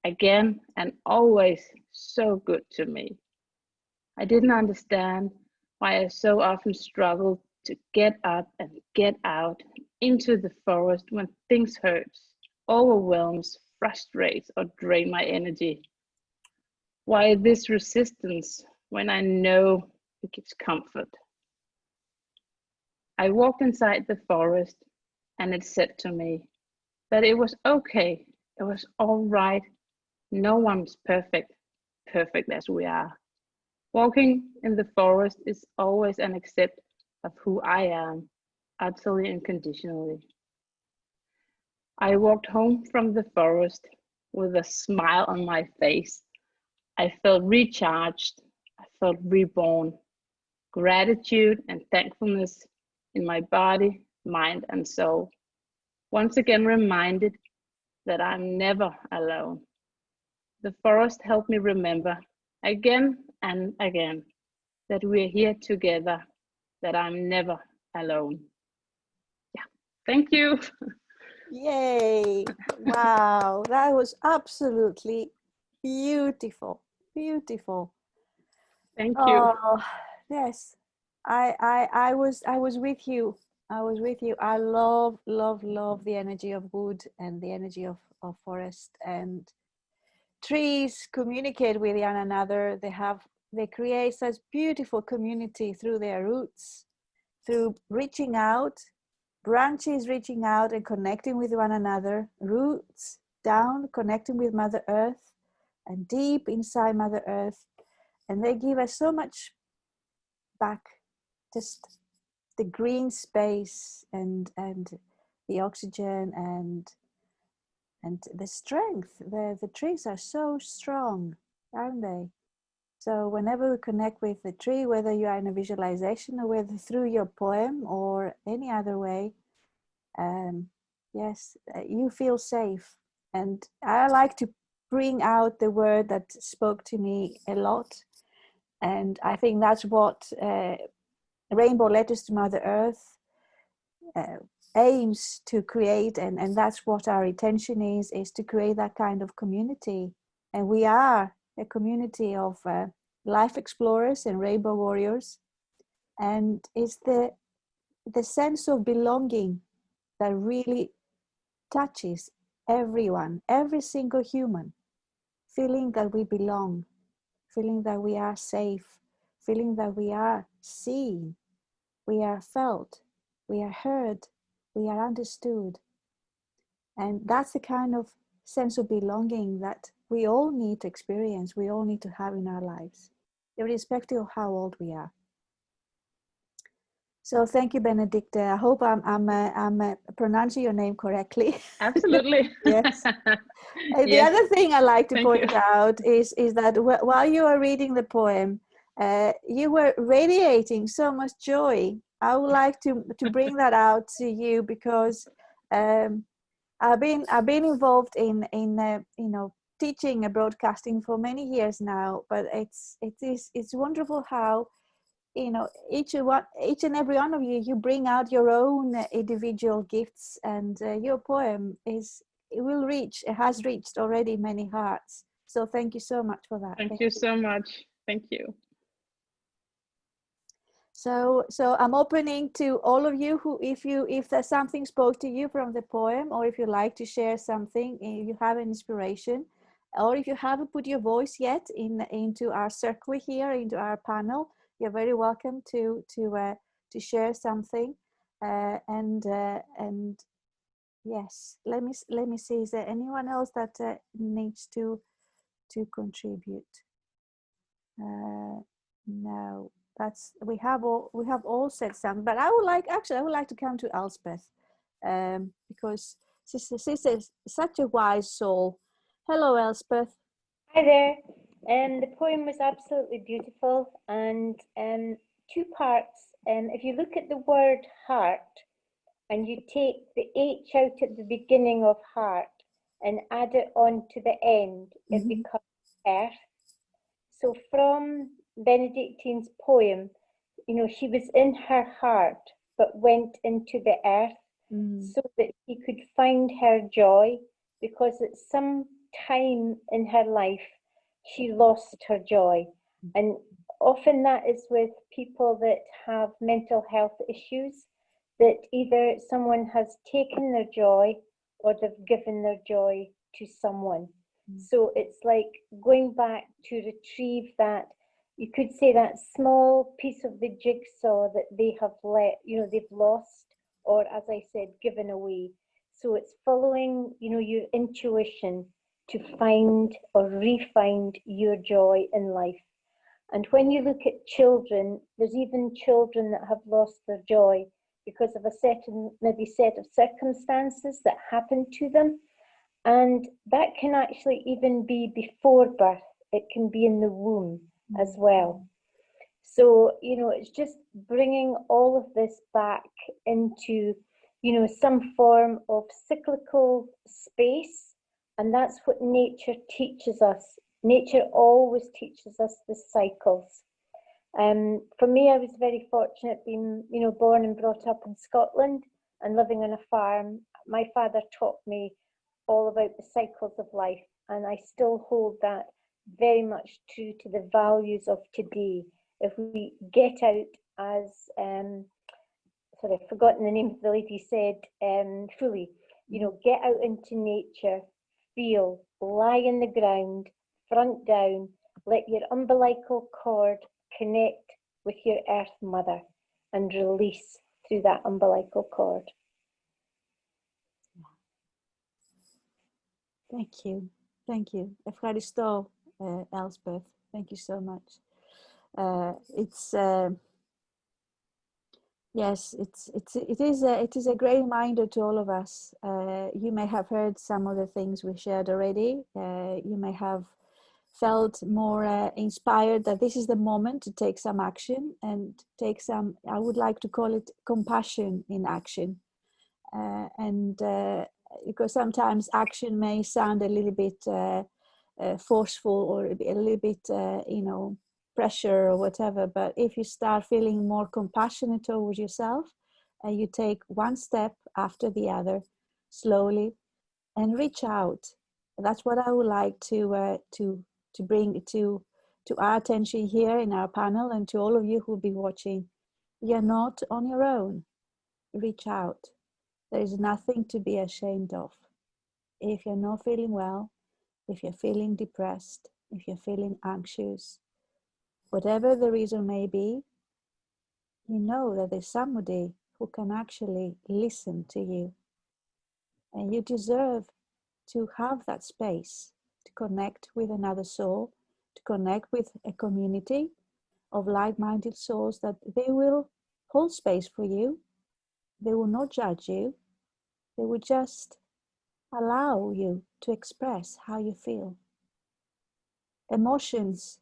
Again and always so good to me. I didn't understand why I so often struggled to get up and get out into the forest when things hurts, overwhelms, frustrates, or drain my energy. Why this resistance when I know it gives comfort? I walked inside the forest, and it said to me that it was okay, it was all right. No one's perfect as we are. Walking in the forest is always an accept of who I am, utterly unconditionally. I walked home from the forest with a smile on my face. I felt recharged. I felt reborn. Gratitude and thankfulness in my body, mind, and soul. Once again reminded that I'm never alone. The forest helped me remember again and again that we're here together, that I'm never alone. Yeah, thank you. Yay! Wow, that was absolutely beautiful, beautiful. Thank you. Oh, yes, I was with you. I was with you. I love the energy of wood and the energy of forest, and trees communicate with one another. They create such beautiful community through their roots, through reaching out, branches reaching out and connecting with one another, roots down, connecting with Mother Earth and deep inside Mother Earth. And they give us so much back, just the green space and the oxygen and the strength. The trees are so strong, aren't they? So whenever we connect with the tree, whether you are in a visualization or whether through your poem or any other way, yes, you feel safe. And I like to bring out the word that spoke to me a lot. And I think that's what Rainbow Letters to Mother Earth aims to create, and that's what our intention is to create that kind of community. And we are a community of life explorers and rainbow warriors, and it's the sense of belonging that really touches everyone, every single human, feeling that we belong, feeling that we are safe, feeling that we are seen, we are felt, we are heard, we are understood. And that's the kind of sense of belonging that we all need to experience, we all need to have in our lives, irrespective of how old we are. So thank you, Benedicta. I hope I'm pronouncing your name correctly. Absolutely. Yes. And Yes. the other thing I like to Thank point you. out is that while you were reading the poem, you were radiating so much joy. I would like to bring that out to you because I've been involved in you know, teaching and broadcasting for many years now. But it's wonderful how, you know, each and every one of you bring out your own individual gifts, and your poem has reached already many hearts. So thank you so much for that. Thank you so much. Thank you. So I'm opening to all of you who, if there's something spoke to you from the poem, or if you like to share something, if you have an inspiration, or if you haven't put your voice yet into our circle here, into our panel, you're very welcome to share something. And yes, let me see. Is there anyone else that needs to contribute? No. We have all said some, but I would like to come to Elspeth, because she's such a wise soul. Hello, Elspeth. Hi there. The poem was absolutely beautiful, and two parts. If you look at the word heart and you take the H out at the beginning of heart and add it on to the end, it becomes earth. So from Benedictine's poem, you know, she was in her heart, but went into the earth so that she could find her joy, because at some time in her life, she lost her joy. And often that is with people that have mental health issues, that either someone has taken their joy or they've given their joy to someone. So it's like going back to retrieve that, you could say, that small piece of the jigsaw that they have they've lost, or as I said, given away. So it's following, you know, your intuition to find or re-find your joy in life. And when you look at children, there's even children that have lost their joy because of a certain set of circumstances that happened to them. And that can actually even be before birth. It can be in the womb as well. So, you know, it's just bringing all of this back into, you know, some form of cyclical space. And that's what nature teaches us. Nature always teaches us the cycles. For me, I was very fortunate being, you know, born and brought up in Scotland and living on a farm. My father taught me all about the cycles of life, and I still hold that very much true to the values of today. If we get out, as sorry, I've forgotten the name of the lady said, fully, you know, get out into nature, feel, lie in the ground, front down, let your umbilical cord connect with your Earth Mother and release through that umbilical cord. Thank you. Thank you. Ευχαριστώ, Elspeth. Thank you so much. Yes, it is a great reminder to all of us. You may have heard some of the things we shared already. You may have felt more inspired that this is the moment to take some action and take some, I would like to call it compassion in action. Because sometimes action may sound a little bit forceful or a little bit, pressure or whatever, but if you start feeling more compassionate towards yourself and you take one step after the other slowly and reach out, that's what I would like to bring to our attention here in our panel and to all of you who will be watching. You're not on your own. Reach out. There is nothing to be ashamed of. If you're not feeling well, if you're feeling depressed, if you're feeling anxious, whatever the reason may be, you know that there's somebody who can actually listen to you. And you deserve to have that space to connect with another soul, to connect with a community of like-minded souls that they will hold space for you. They will not judge you. They will just allow you to express how you feel. Emotions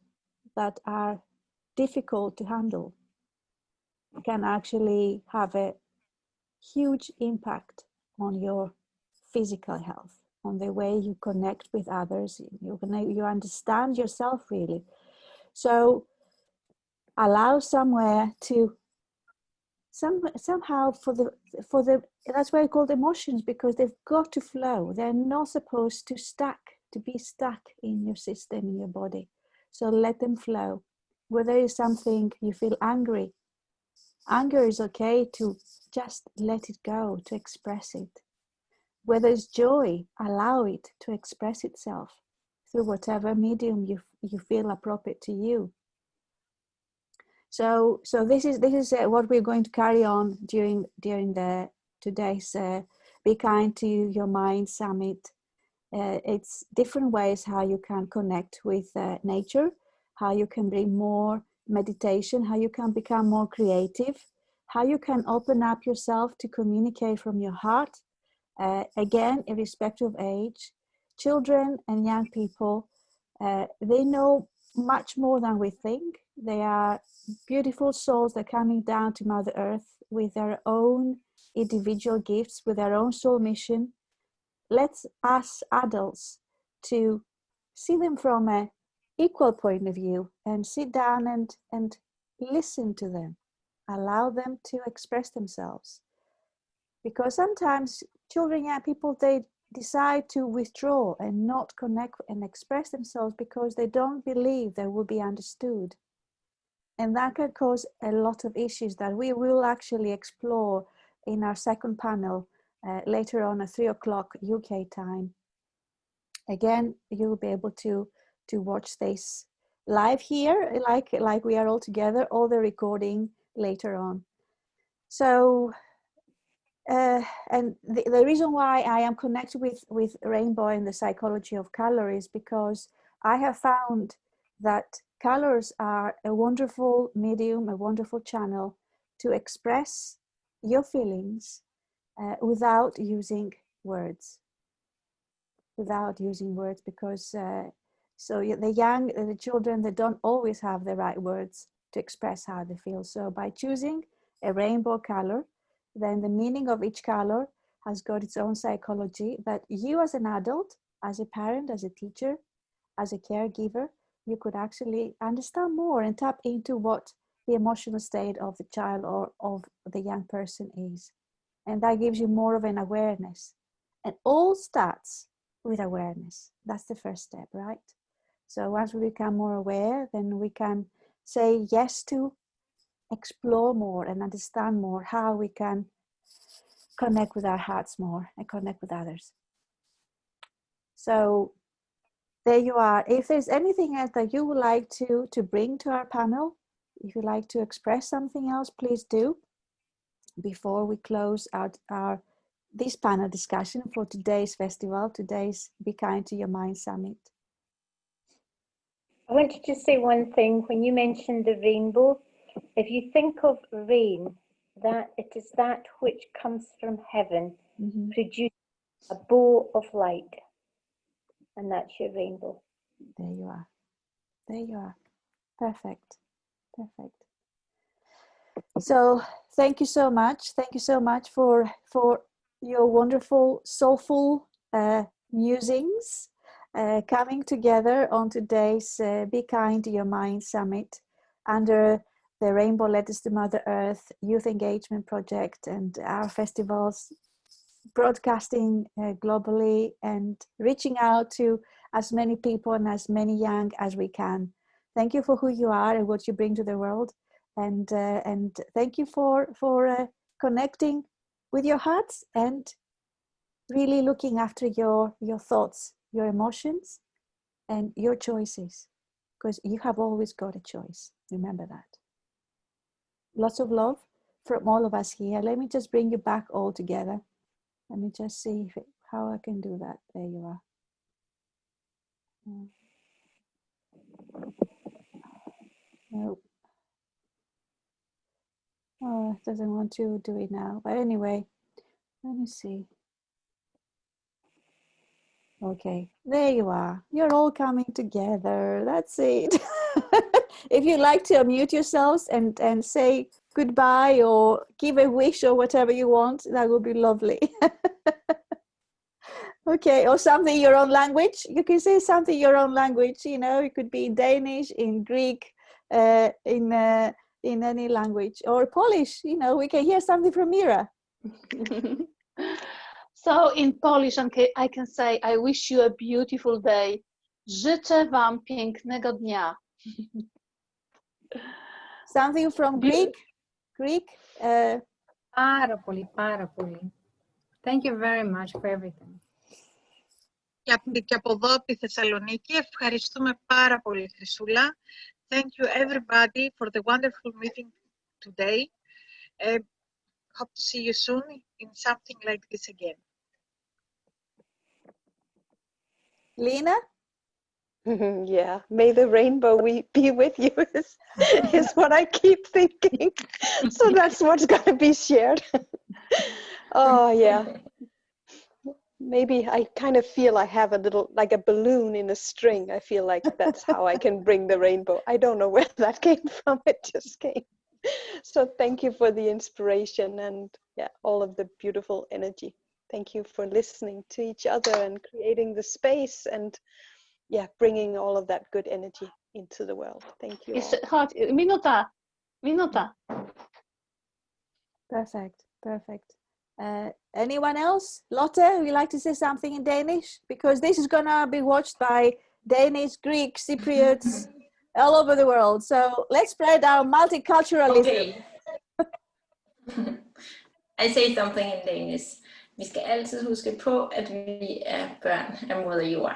that are difficult to handle can actually have a huge impact on your physical health, on the way you connect with others. You understand yourself really. So allow somewhere to somehow for the that's why I call them emotions, because they've got to flow. They're not supposed to be stuck in your system, in your body. So let them flow. Whether it's something you feel angry, anger is okay to just let it go, to express it. Whether it's joy, allow it to express itself through whatever medium you feel appropriate to you. So this is what we're going to carry on during today's Be Kind to Your Mind Summit. It's different ways how you can connect with nature, how you can bring more meditation, how you can become more creative, how you can open up yourself to communicate from your heart. Again, irrespective of age, children and young people, they know much more than we think. They are beautiful souls that are coming down to Mother Earth with their own individual gifts, with their own soul mission. Let's us adults to see them from an equal point of view and sit down and listen to them. Allow them to express themselves. Because sometimes children and people, they decide to withdraw and not connect and express themselves because they don't believe they will be understood. And that can cause a lot of issues that we will actually explore in our second panel later on at 3 o'clock UK time. Again, you'll be able to watch this live here, like we are all together, all the recording later on. So, and the reason why I am connected with Rainbow and the psychology of color is because I have found that colors are a wonderful medium, a wonderful channel to express your feelings without using words. Because so the children, they don't always have the right words to express how they feel. So by choosing a rainbow color, then the meaning of each color has got its own psychology that you as an adult, as a parent, as a teacher, as a caregiver, you could actually understand more and tap into what the emotional state of the child or of the young person is. And that gives you more of an awareness. And all starts with awareness. That's the first step, right? So once we become more aware, then we can say yes to explore more and understand more how we can connect with our hearts more and connect with others. So There you are. If there's anything else that you would like to bring to our panel, if you'd like to express something else, please do before we close out this panel discussion for today's festival, today's Be Kind to Your Mind Summit. I want to just say one thing. When you mentioned the rainbow, if you think of rain, that it is that which comes from heaven, produces a bow of light, and that's your rainbow. There you are. There you are. Perfect. Perfect. So thank you so much. Thank you so much for your wonderful, soulful musings coming together on today's Be Kind to Your Mind Summit under the Rainbow Letters to Mother Earth Youth Engagement Project and our festivals, broadcasting globally and reaching out to as many people and as many young as we can. Thank you for who you are and what you bring to the world. And thank you for connecting with your hearts and really looking after your thoughts, your emotions, and your choices, because you have always got a choice. Remember that. Lots of love from all of us here. Let me just bring you back all together. Let me just see how I can do that. There you are. Nope. Oh, it doesn't want to do it now. But anyway, let me see. Okay, there you are. You're all coming together. That's it. If you'd like to unmute yourselves and say goodbye or give a wish or whatever you want, that would be lovely. Okay, or something your own language. You can say something your own language. You know, it could be in Danish, in Greek, in any language, or Polish. You know, we can hear something from Mira. So in Polish I can say, I wish you a beautiful day. Życzę wam pięknego dnia. Something from Greek? Parapoli, parapoli. Thank you very much for everything. Και από εδώ, από τη Θεσσαλονίκη, ευχαριστούμε πάρα πολύ, Χρυσούλα. Thank you everybody for the wonderful meeting today. Hope to see you soon in something like this again. Lena? Yeah, may the rainbow be with you is what I keep thinking. So that's what's going to be shared. Oh, yeah. Maybe I kind of feel I have a little, like a balloon in a string. I feel like that's how I can bring the rainbow. I don't know where that came from. It just came. So thank you for the inspiration and yeah, all of the beautiful energy. Thank you for listening to each other and creating the space and yeah, bringing all of that good energy into the world. Thank you all. Minuta. Perfect. Anyone else? Lotte, would you like to say something in Danish? Because this is gonna be watched by Danish, Greek, Cypriots, all over the world. So let's spread our multiculturalism. Okay. I say something in Danish. Vi skal altid huske på, at vi er børn af moder jord.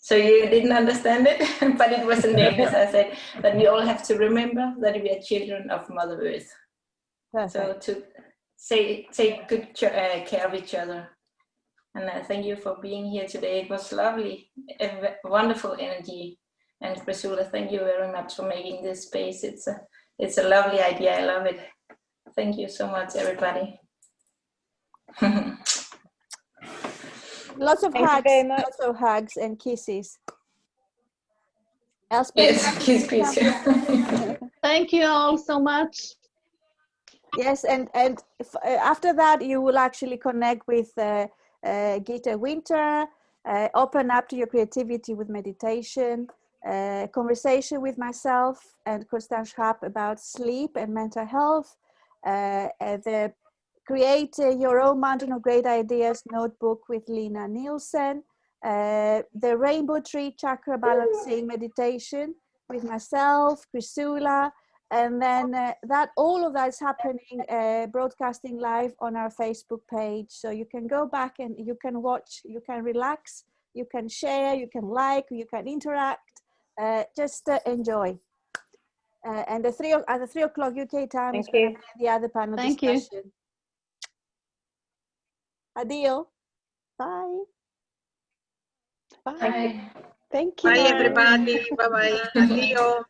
So you didn't understand it, but it was in Danish. I said that we all have to remember that we are children of Mother Earth. Perfect. So to take good care of each other. And thank you for being here today. It was lovely, a wonderful energy. And Priscilla, thank you very much for making this space. It's a lovely idea. I love it. Thank you so much, everybody. Lots of hugs and kisses. Elspeth, yes, kiss. Thank you all so much. Yes, and after that you will actually connect with Gita Winter, open up to your creativity with meditation, conversation with myself and Constance Schaap about sleep and mental health, create your own Mountain of Great Ideas notebook with Lena Nielsen, the Rainbow Tree Chakra Balancing Meditation with myself, Chrysula, and then all of that is happening, broadcasting live on our Facebook page. So you can go back and you can watch, you can relax you can share, you can like, you can interact. Just enjoy. And at the 3 o'clock UK time is going to be the other panel discussion. Adio. Bye. Bye. Bye. Thank you. Bye, everybody. Bye-bye. Adio.